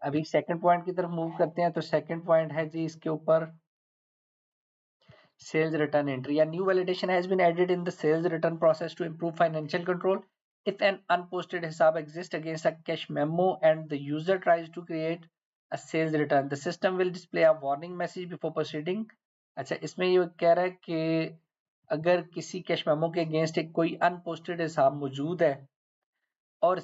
अभी second point की तरफ मूव करते हैं। तो सेकंड पॉइंट है जी इसके ऊपर sales return entry. A new validation has been added in the sales return process to improve financial control. If an unposted hisab exists against a cash memo and the user tries to create a sales return, the system will display a warning message before proceeding. अच्छा, इसमें ये कह रहा है कि अगर किसी cash memo के अगेंस्ट एक कोई अनपोस्टेड हिसाब मौजूद है और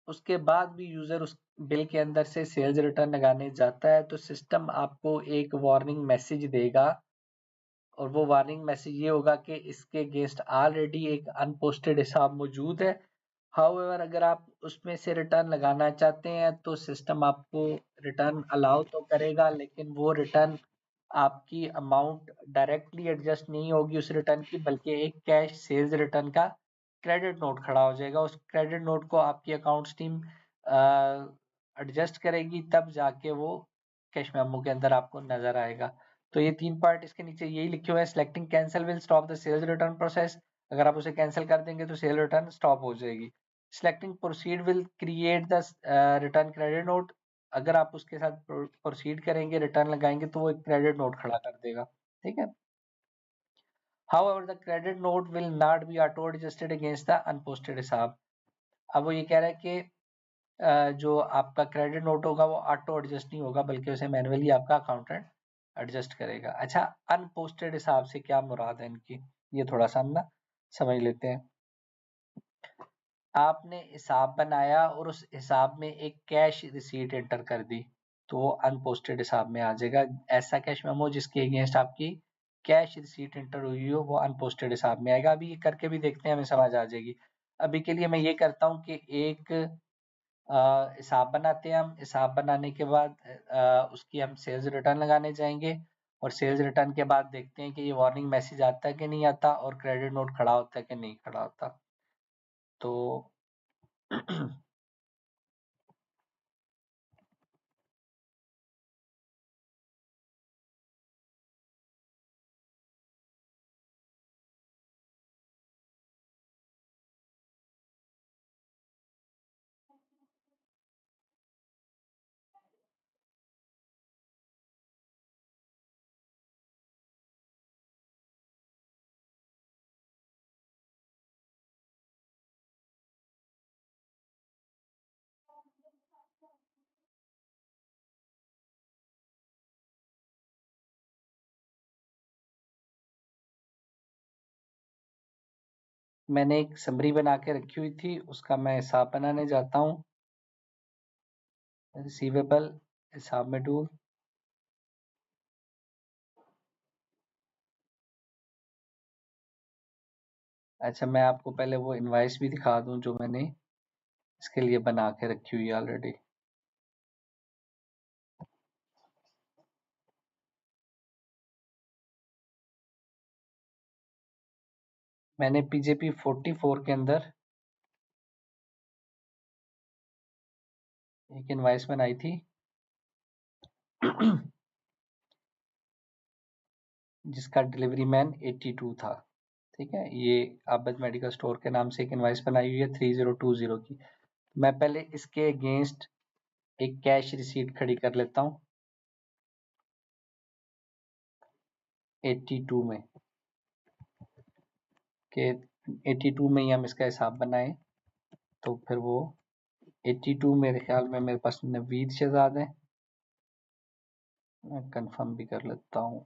उसके बाद भी यूजर उस बिल के अंदर से सेल्स रिटर्न लगाने जाता है, तो सिस्टम आपको एक वार्निंग मैसेज देगा और वो वार्निंग मैसेज ये होगा कि इसके अगेंस्ट ऑलरेडी एक अनपोस्टेड हिसाब मौजूद है। हाउएवर अगर आप उसमें से रिटर्न लगाना चाहते हैं तो सिस्टम आपको रिटर्न अलाउ तो करेगा, लेकिन वो रिटर्न आपकी अमाउंट डायरेक्टली एडजस्ट नहीं होगी उस रिटर्न की, बल्कि एक कैश सेल्स रिटर्न का क्रेडिट नोट खड़ा हो जाएगा। उस क्रेडिट नोट को आपकी अकाउंट्स टीम एडजस्ट करेगी, तब जाके वो कैश मेमो के अंदर आपको नजर आएगा। तो ये 3 पार्ट इसके नीचे यही लिखे हुए हैं। Selecting cancel will stop the sales return process. अगर आप उसे कैंसिल कर देंगे तो सेल रिटर्न स्टॉप हो जाएगी। Selecting proceed will create the return credit note. अगर आप उसके साथ प्रोसीड करेंगे, रिटर्न लगाएंगे, तो वो एक क्रेडिट नोट खड़ा कर देगा। ठीक है। However, the credit note will not be auto adjusted against the unposted हिसाब। अब वो ये कह रहा है कि जो आपका क्रेडिट नोट होगा वो ऑटो एडजस्ट नहीं होगा, बल्कि उसे मैन्युअली आपका अकाउंटेंट एडजस्ट करेगा। अच्छा, अनपोस्टेड हिसाब से क्या मुराद है इनकी, ये थोड़ा सा हम ना समझ लेते हैं। आपने हिसाब बनाया और उस हिसाब में एक कैश रिसीट एंटर कर दी, तो वो अनपोस्टेड हिसाब में आ जाएगा। ऐसा कैश मेमो जिसके अगेंस्ट आपकी कैश रिसीट एंटर हुई हो, वो अनपोस्टेड हिसाब में आएगा। अभी ये करके भी देखते हैं, हमें समझ आ जाएगी। अभी के लिए मैं ये करता हूँ कि एक हिसाब बनाते हैं। हम हिसाब बनाने के बाद उसकी हम सेल्स रिटर्न लगाने जाएंगे, और सेल्स रिटर्न के बाद देखते हैं कि ये वार्निंग मैसेज आता है कि नहीं आता, और क्रेडिट नोट खड़ा होता है कि नहीं खड़ा होता। तो मैंने एक समरी बना के रखी हुई थी, उसका मैं हिसाब बनाने जाता हूँ। रिसीवेबल हिसाब में टूल, अच्छा मैं आपको पहले वो इनवाइस भी दिखा दूं जो मैंने इसके लिए बना के रखी हुई है ऑलरेडी। मैंने पीजेपी 44 के अंदर एक इनवाइस बनाई थी जिसका डिलीवरी मैन 82 था। ठीक है, ये आबद मेडिकल स्टोर के नाम से एक इनवाइस बनाई हुई है 3020 की। मैं पहले इसके अगेंस्ट एक कैश रिसीट खड़ी कर लेता हूँ 82 में, के 82 में ही हम इसका हिसाब बनाएं। तो फिर वो 82 मेरे ख्याल में मेरे पास नवीद शहजाद है, मैं कंफर्म भी कर लेता हूँ।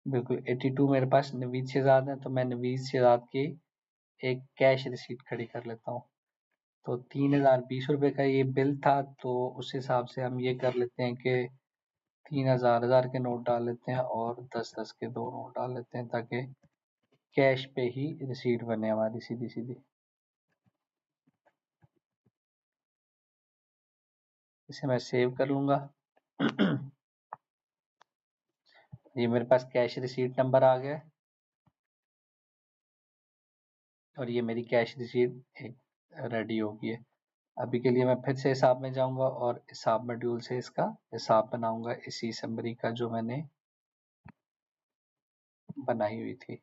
बिल्कुल 82 मेरे पास नवीद शहजाद है, तो मैं नवीद शहजाद की एक कैश रिसीट खड़ी कर लेता हूँ। तो 3020 रुपए का ये बिल था, तो उस हिसाब से हम ये कर लेते हैं कि 3000 के नोट डाल लेते हैं और 10-10 के 2 नोट डाल लेते हैं, ताकि कैश पे ही रिसीट बने हमारी सीधी सीधी। इसे मैं सेव कर लूंगा। ये मेरे पास कैश रिसीट नंबर आ गया, और ये मेरी कैश रिसीट रेडी होगी है। अभी के लिए मैं फिर से हिसाब में जाऊंगा और हिसाब मॉड्यूल से इसका हिसाब बनाऊंगा इसी समरी का जो मैंने बनाई हुई थी।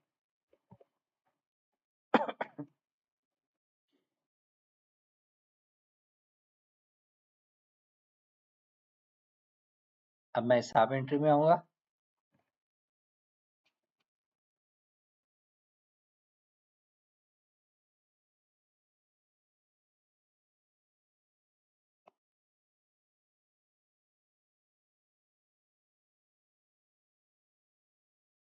अब मैं हिसाब एंट्री में आऊंगा।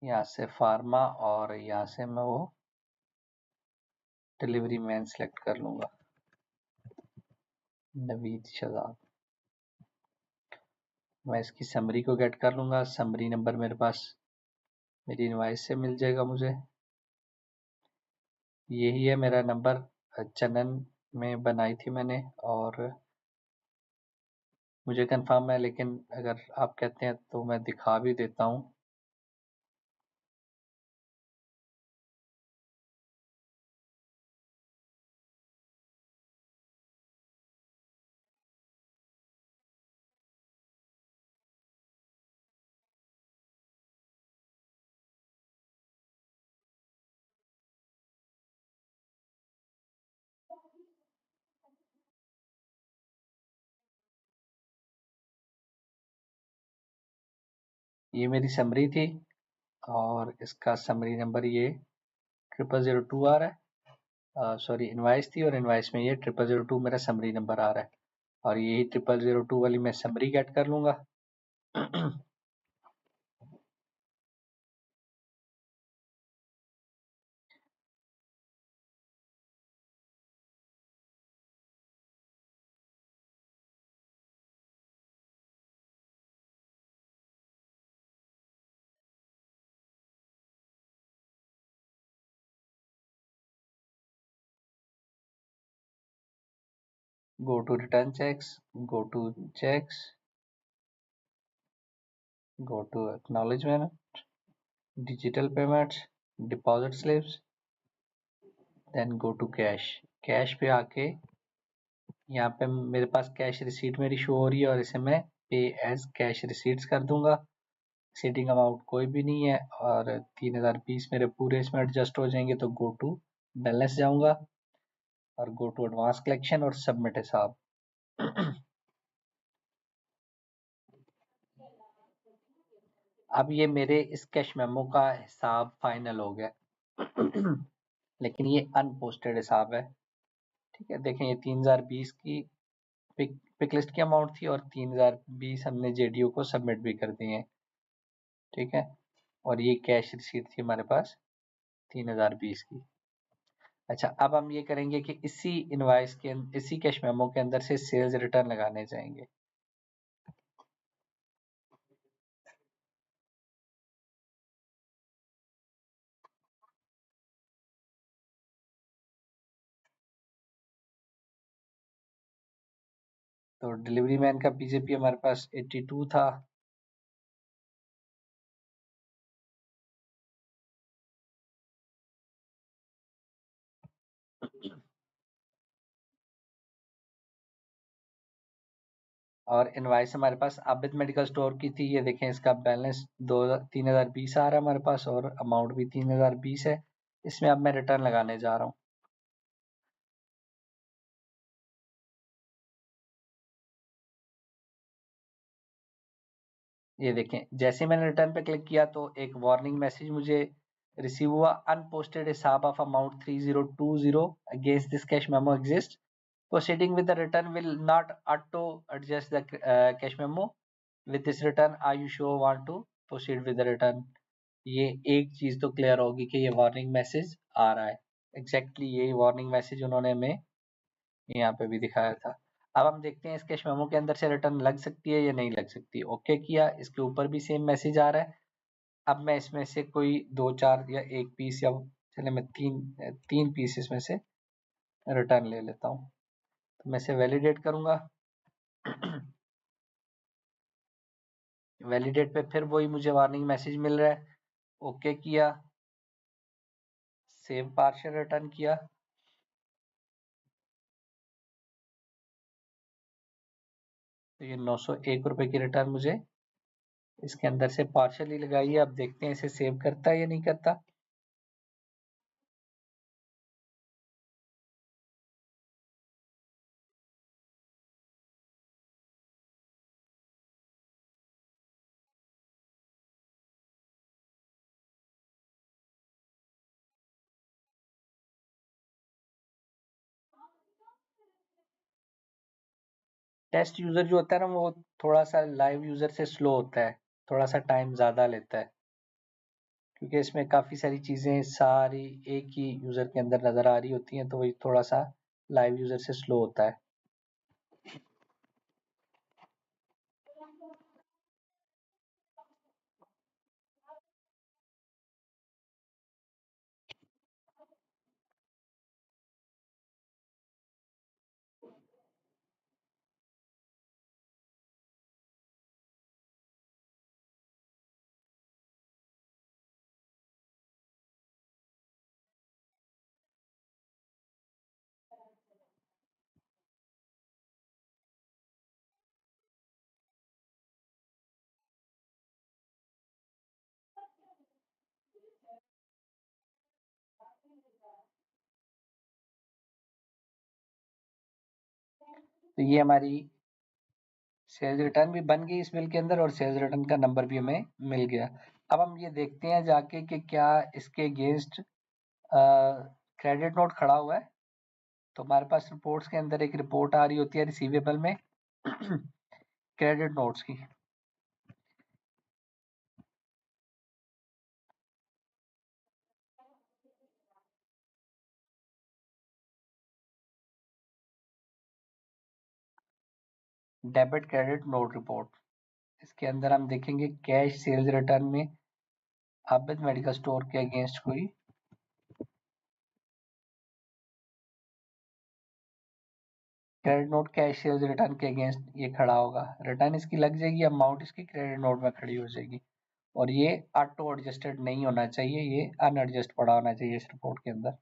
यहाँ से फार्मा और यहाँ से मैं वो डिलीवरी मैन सेलेक्ट कर लूंगा, नवीद शहजाद। मैं इसकी समरी को गेट कर लूंगा। समरी नंबर मेरे पास मेरी इनवाइस से मिल जाएगा मुझे। यही है मेरा नंबर, चनन में बनाई थी मैंने और मुझे कंफर्म है, लेकिन अगर आप कहते हैं तो मैं दिखा भी देता हूँ। ये मेरी समरी थी और इसका समरी नंबर ये 0002 आ रहा है। सॉरी, इनवाइस थी और इनवाइस में ये 0002 मेरा समरी नंबर आ रहा है और यही 0002 वाली मैं समरी गेट कर लूंगा। go to return checks, go to checks, go to acknowledgement, digital payments, deposit slips, then go to cash। Cash पे आके यहाँ पे मेरे पास कैश रिसीट मेरी शो हो रही है और इसे मैं पे एज कैश रिसीट्स कर दूंगा। सीटिंग अमाउंट कोई भी नहीं है और 3020 मेरे पूरे इसमें एडजस्ट हो जाएंगे। तो गो टू बैलेंस जाऊंगा और गो टू एडवांस कलेक्शन और सबमिट हिसाब। अब ये मेरे इस कैश मेमो का हिसाब फाइनल हो गया। लेकिन ये अनपोस्टेड हिसाब है। ठीक है, देखें ये 3020 की पिक लिस्ट की अमाउंट थी और 3020 हमने जेडीओ को सबमिट भी कर दिए। ठीक है, और ये कैश रिसीट थी हमारे पास 3020 की। अच्छा, अब हम ये करेंगे कि इसी इनवाइस के इसी कैश मेमो के अंदर से सेल्स रिटर्न लगाने जाएंगे। तो डिलीवरी मैन का पीजेपी हमारे पास 82 था। और इनवाइस हमारे पास आबिद मेडिकल स्टोर की थी। ये देखें, इसका बैलेंस 3020 आ रहा है हमारे पास और अमाउंट भी 3020 है। इसमें अब मैं रिटर्न लगाने जा रहा हूँ। ये देखें, जैसे मैंने रिटर्न पे क्लिक किया तो एक वार्निंग मैसेज मुझे रिसीव हुआ। अनपोस्टेड हिसाब of amount 3020 against this cash memo exist. Proceeding with the return will not auto adjust the cash memo with this return, are you sure want to proceed with the return. ये एक चीज तो clear होगी कि ये warning message आ रहा है। Exactly यही वार्निंग मैसेज उन्होंने हमें यहाँ पे भी दिखाया था। अब हम देखते हैं इस कैश मेमो के अंदर से रिटर्न लग सकती है या नहीं लग सकती। ओके किया, इसके ऊपर भी सेम मैसेज आ रहा है। अब मैं इसमें से कोई 2-4 या एक पीस या चले मैं तीन पीस इसमें से रिटर्न ले लेता हूँ। तो मैं इसे वैलिडेट करूंगा। वैलिडेट पे फिर वही मुझे वार्निंग मैसेज मिल रहा है। ओके किया, सेव पार्शियल रिटर्न किया। तो ये 901 रुपए की रिटर्न मुझे इसके अंदर से पार्शली लगाइए। अब देखते हैं इसे सेव करता है या नहीं करता। टेस्ट यूजर जो होता है ना वो थोड़ा सा लाइव यूजर से स्लो होता है, थोड़ा सा टाइम ज्यादा लेता है, क्योंकि इसमें काफी सारी चीजें सारी एक ही यूजर के अंदर नजर आ रही होती हैं, तो वही थोड़ा सा लाइव यूजर से स्लो होता है। तो ये हमारी सेल्स रिटर्न भी बन गई इस बिल के अंदर, और सेल्स रिटर्न का नंबर भी हमें मिल गया। अब हम ये देखते हैं जाके कि क्या इसके अगेंस्ट क्रेडिट नोट खड़ा हुआ है। तो हमारे पास रिपोर्ट्स के अंदर एक रिपोर्ट आ रही होती है रिसीवेबल में क्रेडिट नोट्स की। डेबिट क्रेडिट नोट रिपोर्ट, इसके अंदर हम देखेंगे कैश सेल्स रिटर्न में आबिद मेडिकल स्टोर के अगेंस्ट हुई credit note cash sales return के अगेंस्ट ये खड़ा होगा। रिटर्न इसकी लग जाएगी, अमाउंट इसकी क्रेडिट नोट में खड़ी हो जाएगी, और ये ऑटो एडजस्टेड नहीं होना चाहिए, ये अनएडजस्ट पड़ा होना चाहिए इस रिपोर्ट के अंदर।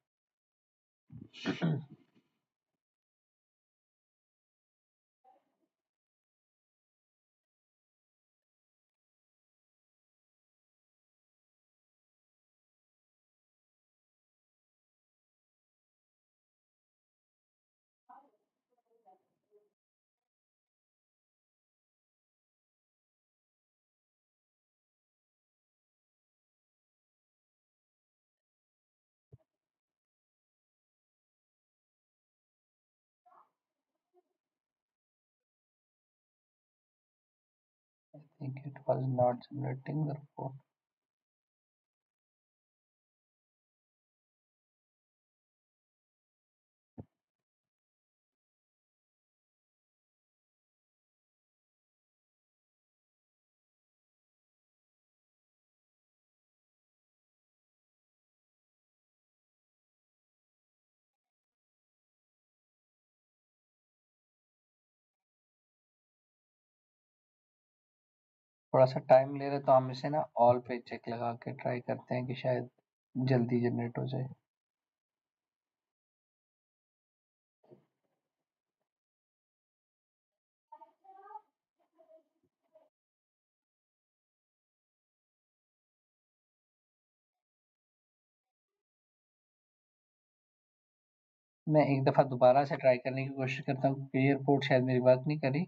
I think it was not generating the report. थोड़ा सा टाइम ले रहे तो हम इसे ना ऑल पे चेक लगा के ट्राई करते हैं कि शायद जल्दी जनरेट हो जाए। मैं एक दफा दोबारा से ट्राई करने की कोशिश करता हूँ क्योंकि ये रिपोर्ट शायद मेरी वर्क नहीं करी।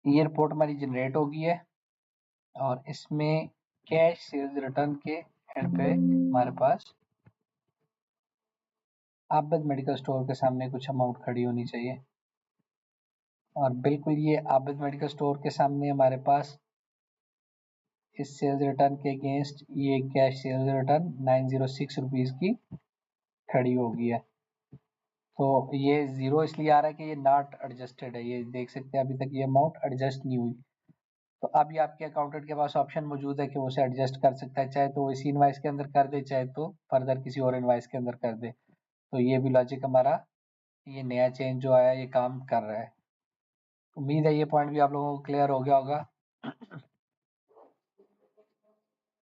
ये रिपोर्ट हमारी जनरेट हो गई है और इसमें कैश सेल्स रिटर्न के एंड पे हमारे पास आबिद मेडिकल स्टोर के सामने कुछ अमाउंट खड़ी होनी चाहिए और बिल्कुल ये आबिद मेडिकल स्टोर के सामने हमारे पास इस सेल्स रिटर्न के अगेंस्ट ये कैश सेल्स रिटर्न 906 रुपीज़ की खड़ी हो गई है। तो ये ज़ीरो इसलिए आ रहा है कि ये नॉट एडजस्टेड है, ये देख सकते हैं अभी तक ये अमाउंट एडजस्ट नहीं हुई। तो अब ये आपके अकाउंटेंट के पास ऑप्शन मौजूद है कि वो उसे एडजस्ट कर सकता है, चाहे तो वो इसी इनवाइस के अंदर कर दे, चाहे तो फर्दर किसी और इनवाइस के अंदर कर दे। तो ये भी लॉजिक हमारा ये नया चेंज जो आया ये काम कर रहा है। उम्मीद है ये पॉइंट भी आप लोगों को क्लियर हो गया होगा।